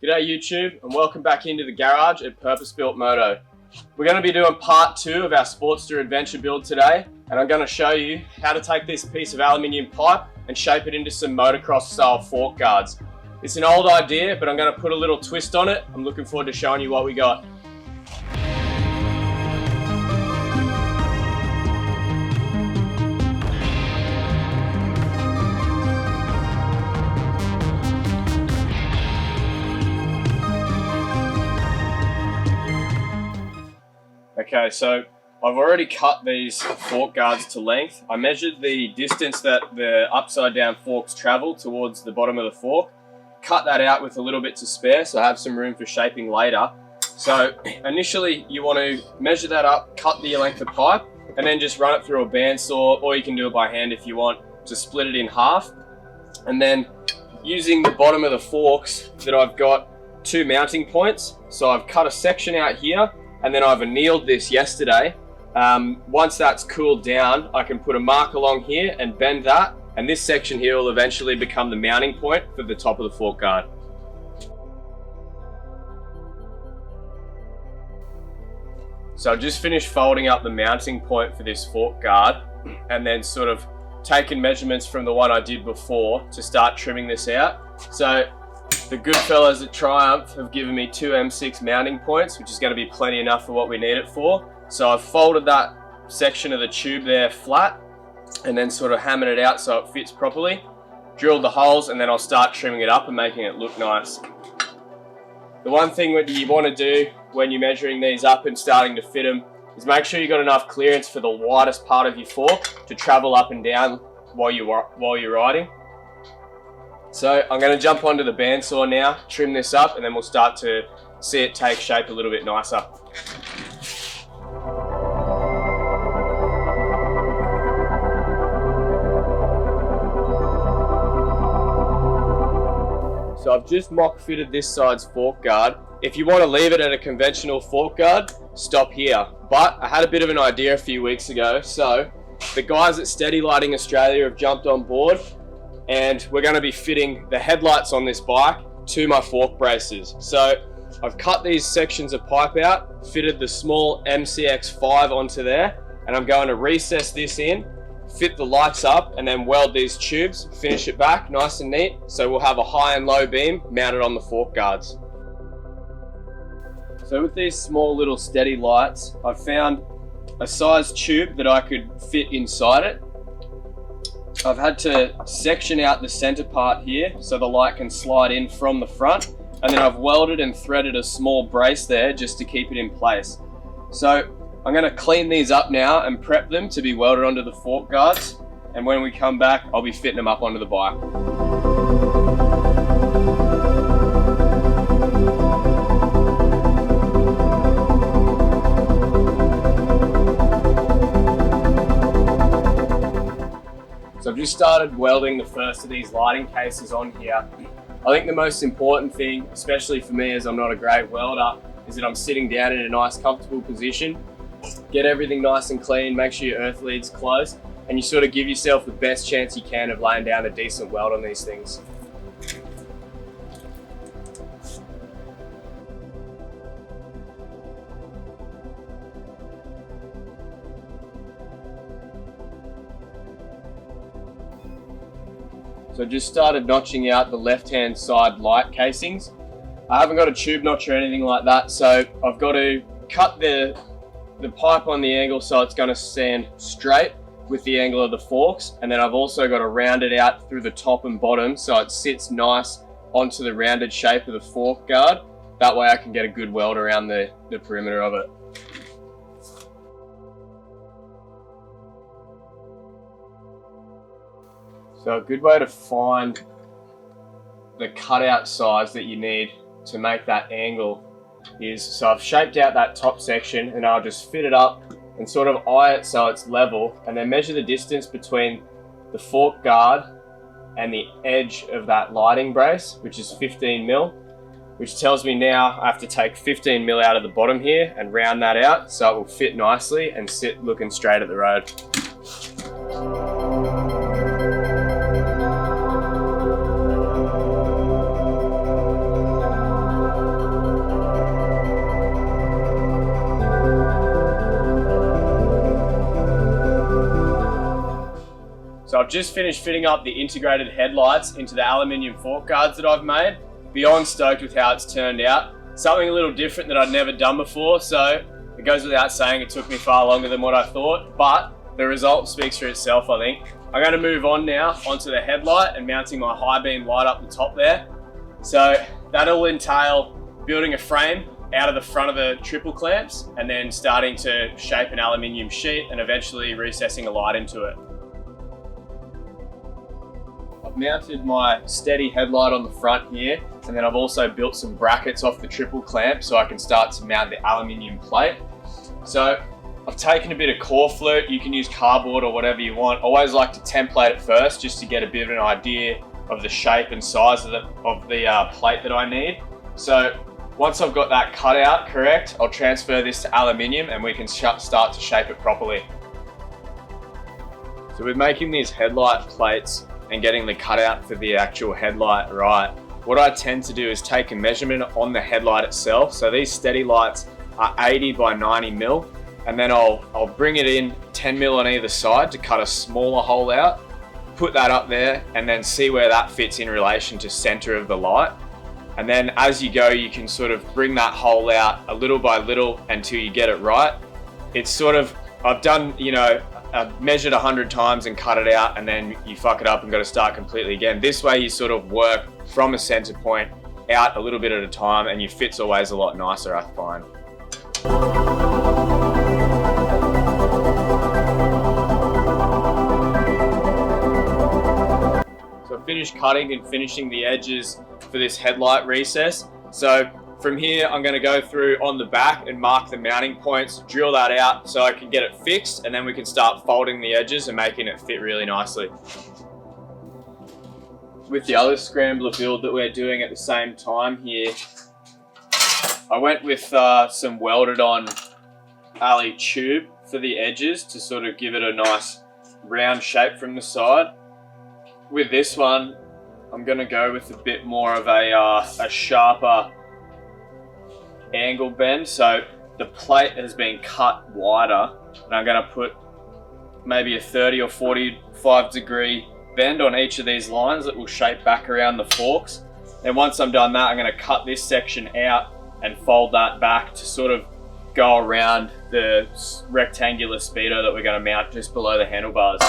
G'day YouTube, and welcome back into the garage at Purpose Built Moto. We're going to be doing part 2 of our Sportster adventure build today, and I'm going to show you how to take this piece of aluminium pipe and shape it into some motocross style fork guards. It's an old idea, but I'm going to put a little twist on it. I'm looking forward to showing you what we got. Okay, so I've already cut these fork guards to length. I measured the distance that the upside down forks travel towards the bottom of the fork, cut that out with a little bit to spare so I have some room for shaping later. So initially you want to measure that up, cut the length of pipe, and then just run it through a bandsaw, or you can do it by hand if you want, to split it in half. And then using the bottom of the forks that I've got 2 mounting points, so I've cut a section out here, and then I've annealed this yesterday. Once that's cooled down, I can put a mark along here and bend that, and this section here will eventually become the mounting point for the top of the fork guard. So I've just finished folding up the mounting point for this fork guard, and then sort of taken measurements from the one I did before to start trimming this out. So the good fellas at Triumph have given me 2 M6 mounting points, which is going to be plenty enough for what we need it for. So I've folded that section of the tube there flat and then sort of hammered it out so it fits properly. Drilled the holes, and then I'll start trimming it up and making it look nice. The one thing that you want to do when you're measuring these up and starting to fit them is make sure you've got enough clearance for the widest part of your fork to travel up and down while you're riding. So I'm going to jump onto the bandsaw now, trim this up, and then we'll start to see it take shape a little bit nicer. So I've just mock fitted this side's fork guard. If you want to leave it at a conventional fork guard, stop here. But I had a bit of an idea a few weeks ago, so the guys at Steady Lighting Australia have jumped on board, and we're going to be fitting the headlights on this bike to my fork braces. So I've cut these sections of pipe out, fitted the small MCX5 onto there, and I'm going to recess this in, fit the lights up, and then weld these tubes, finish it back nice and neat, so we'll have a high and low beam mounted on the fork guards. So with these small little Steady lights, I've found a size tube that I could fit inside it. I've had to section out the center part here so the light can slide in from the front, and then I've welded and threaded a small brace there just to keep it in place. So I'm going to clean these up now and prep them to be welded onto the fork guards, and when we come back I'll be fitting them up onto the bike. So I've just started welding the first of these lighting cases on here. I think the most important thing, especially for me as I'm not a great welder, is that I'm sitting down in a nice comfortable position. Get everything nice and clean, make sure your earth lead's close, and you sort of give yourself the best chance you can of laying down a decent weld on these things. So I just started notching out the left-hand side light casings. I haven't got a tube notch or anything like that, so I've got to cut the pipe on the angle so it's going to stand straight with the angle of the forks, and then I've also got to round it out through the top and bottom so it sits nice onto the rounded shape of the fork guard. That way I can get a good weld around the perimeter of it. So a good way to find the cutout size that you need to make that angle is, so I've shaped out that top section and I'll just fit it up and sort of eye it so it's level, and then measure the distance between the fork guard and the edge of that lighting brace, which is 15 mil, which tells me now I have to take 15 mil out of the bottom here and round that out so it will fit nicely and sit looking straight at the road. I've just finished fitting up the integrated headlights into the aluminium fork guards that I've made. Beyond stoked with how it's turned out. Something a little different that I'd never done before, so it goes without saying it took me far longer than what I thought, but the result speaks for itself, I think. I'm going to move on now onto the headlight and mounting my high beam light up the top there. So that'll entail building a frame out of the front of the triple clamps and then starting to shape an aluminium sheet and eventually recessing a light into it. I've mounted my steady headlight on the front here, and then I've also built some brackets off the triple clamp so I can start to mount the aluminium plate. So I've taken a bit of core flute. You can use cardboard or whatever you want. I always like to template it first just to get a bit of an idea of the shape and size of the plate that I need. So once I've got that cut out correct, I'll transfer this to aluminium and we can start to shape it properly. So with making these headlight plates and getting the cutout for the actual headlight right, what I tend to do is take a measurement on the headlight itself. So these steady lights are 80 by 90 mil, and then I'll bring it in 10 mil on either side to cut a smaller hole out, put that up there, and then see where that fits in relation to center of the light. And then as you go, you can sort of bring that hole out a little by little until you get it right. It's sort of, I've done, I've measured 100 times and cut it out, and then you fuck it up and got to start completely again. This way you sort of work from a center point out a little bit at a time, and your fit's always a lot nicer, I find. So I finished cutting and finishing the edges for this headlight recess. So from here, I'm going to go through on the back and mark the mounting points, drill that out so I can get it fixed, and then we can start folding the edges and making it fit really nicely. With the other Scrambler build that we're doing at the same time here, I went with some welded on alley tube for the edges to sort of give it a nice round shape from the side. With this one, I'm going to go with a bit more of a sharper angle bend. So the plate has been cut wider, and I'm going to put maybe a 30 or 45 degree bend on each of these lines that will shape back around the forks. And once I'm done that, I'm going to cut this section out and fold that back to sort of go around the rectangular speedo that we're going to mount just below the handlebars.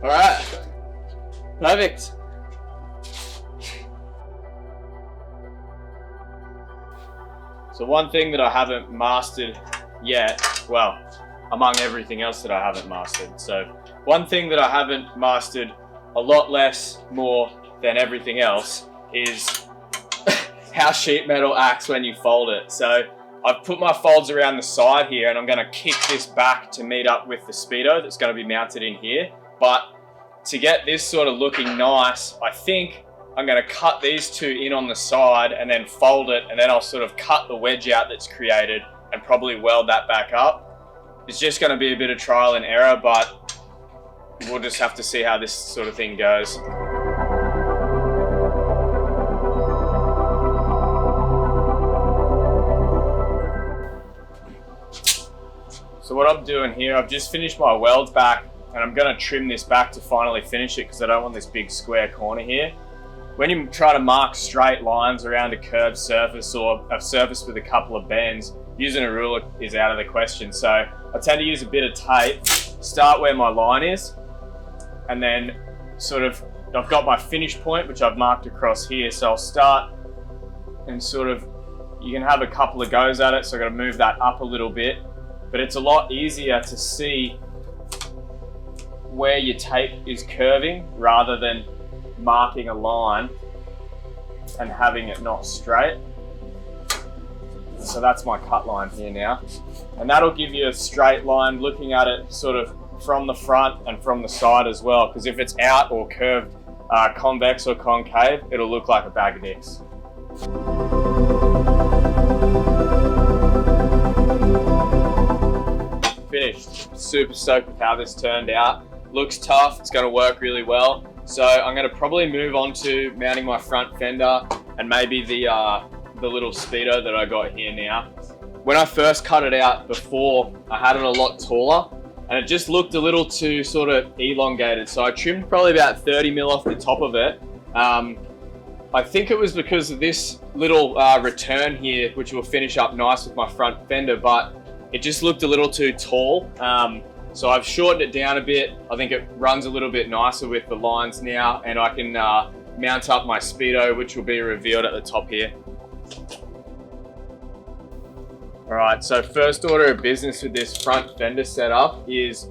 All right, perfect. So one thing that I haven't mastered yet, well, among everything else that I haven't mastered. So one thing that I haven't mastered a lot less more than everything else is how sheet metal acts when you fold it. So I've put my folds around the side here, and I'm going to kick this back to meet up with the speedo that's going to be mounted in here. But to get this sort of looking nice, I think I'm going to cut these two in on the side and then fold it, and then I'll sort of cut the wedge out that's created and probably weld that back up. It's just going to be a bit of trial and error, but we'll just have to see how this sort of thing goes. So what I'm doing here, I've just finished my weld back, and I'm going to trim this back to finally finish it because I don't want this big square corner here. When you try to mark straight lines around a curved surface or a surface with a couple of bends, using a ruler is out of the question. So I tend to use a bit of tape, start where my line is, and then sort of, I've got my finish point, which I've marked across here. So I'll start and sort of, you can have a couple of goes at it. So I've got to move that up a little bit, but it's a lot easier to see where your tape is curving rather than marking a line and having it not straight. So that's my cut line here now, and that'll give you a straight line looking at it sort of from the front and from the side as well, because if it's out or curved convex or concave, it'll look like a bag of dicks. Finished. Super stoked with how this turned out. Looks tough, it's going to work really well. So I'm going to probably move on to mounting my front fender and maybe the little speedo that I got here now. when I first cut it out before, I had it a lot taller and it just looked a little too sort of elongated. So I trimmed probably about 30 mil off the top of it. I think it was because of this little return here, which will finish up nice with my front fender, but it just looked a little too tall. So I've shortened it down a bit. I think it runs a little bit nicer with the lines now, and I can mount up my speedo, which will be revealed at the top here. All right, so first order of business with this front fender setup is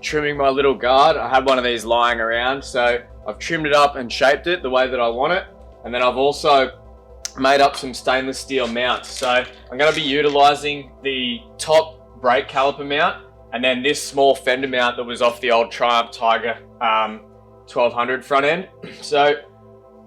trimming my little guard. I had one of these lying around, so I've trimmed it up and shaped it the way that I want it. And then I've also made up some stainless steel mounts. So I'm going to be utilizing the top brake caliper mount and then this small fender mount that was off the old Triumph Tiger 1200 front end. So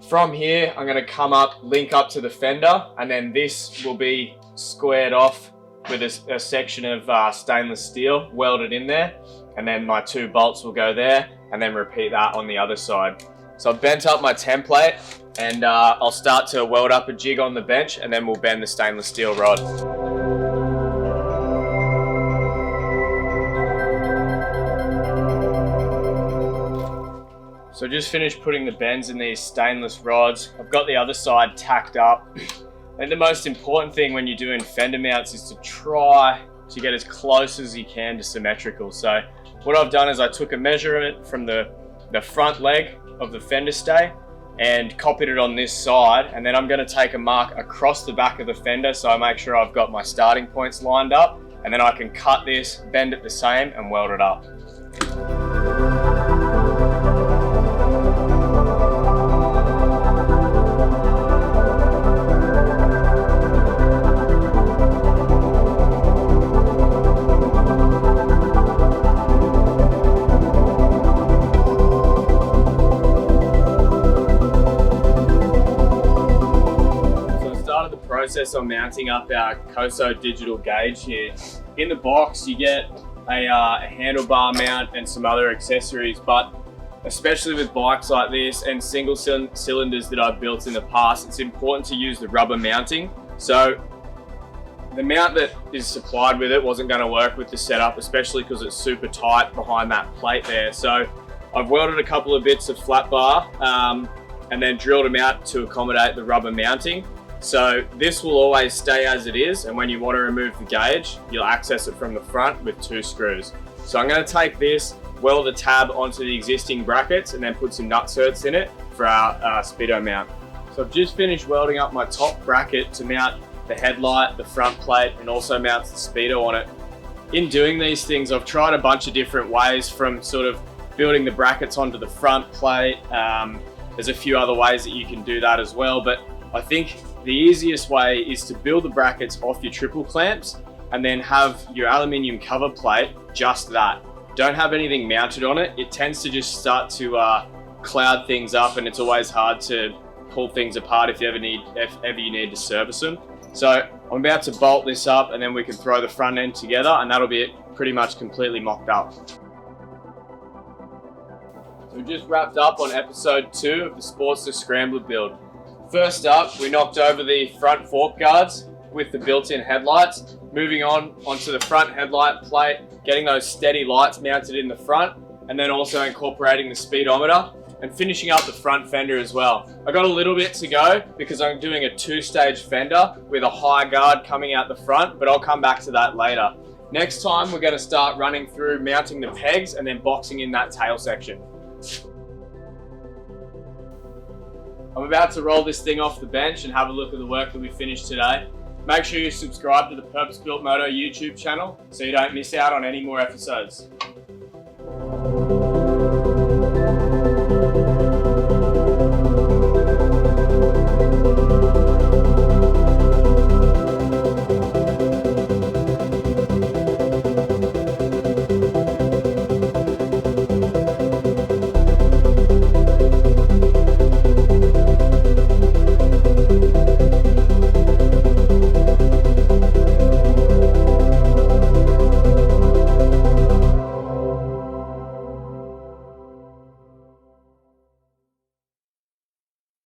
from here, I'm going to come up, link up to the fender, and then this will be squared off with a section of stainless steel welded in there. And then my 2 bolts will go there, and then repeat that on the other side. So I've bent up my template, and I'll start to weld up a jig on the bench, and then we'll bend the stainless steel rod. So just finished putting the bends in these stainless rods. I've got the other side tacked up. And the most important thing when you're doing fender mounts is to try to get as close as you can to symmetrical. So what I've done is I took a measurement from the front leg of the fender stay and copied it on this side, and then I'm going to take a mark across the back of the fender so I make sure I've got my starting points lined up, and then I can cut this, bend it the same, and weld it up. Process on mounting up our Coso digital gauge here. In the box you get a handlebar mount and some other accessories, but especially with bikes like this and single cylinders that I've built in the past, it's important to use the rubber mounting. So the mount that is supplied with it wasn't going to work with the setup, especially because it's super tight behind that plate there. So I've welded a couple of bits of flat bar and then drilled them out to accommodate the rubber mounting. So this will always stay as it is, and when you want to remove the gauge, you'll access it from the front with 2 screws. So I'm going to take this, weld a tab onto the existing brackets, and then put some nutserts in it for our speedo mount. So I've just finished welding up my top bracket to mount the headlight, the front plate, and also mounts the speedo on it. In doing these things, I've tried a bunch of different ways, from sort of building the brackets onto the front plate. There's a few other ways that you can do that as well, but I think the easiest way is to build the brackets off your triple clamps and then have your aluminium cover plate just that. Don't have anything mounted on it. It tends to just start to cloud things up, and it's always hard to pull things apart if you ever you need to service them. So I'm about to bolt this up, and then we can throw the front end together, and that'll be it, pretty much completely mocked up. So we just wrapped up on episode 2 of the Sportster Scrambler build. First up, we knocked over the front fork guards with the built-in headlights. Moving on onto the front headlight plate, getting those steady lights mounted in the front, and then also incorporating the speedometer and finishing up the front fender as well. I got a little bit to go because I'm doing a 2-stage fender with a high guard coming out the front, but I'll come back to that later. Next time, we're going to start running through mounting the pegs and then boxing in that tail section. I'm about to roll this thing off the bench and have a look at the work that we finished today. Make sure you subscribe to the Purpose Built Moto YouTube channel so you don't miss out on any more episodes.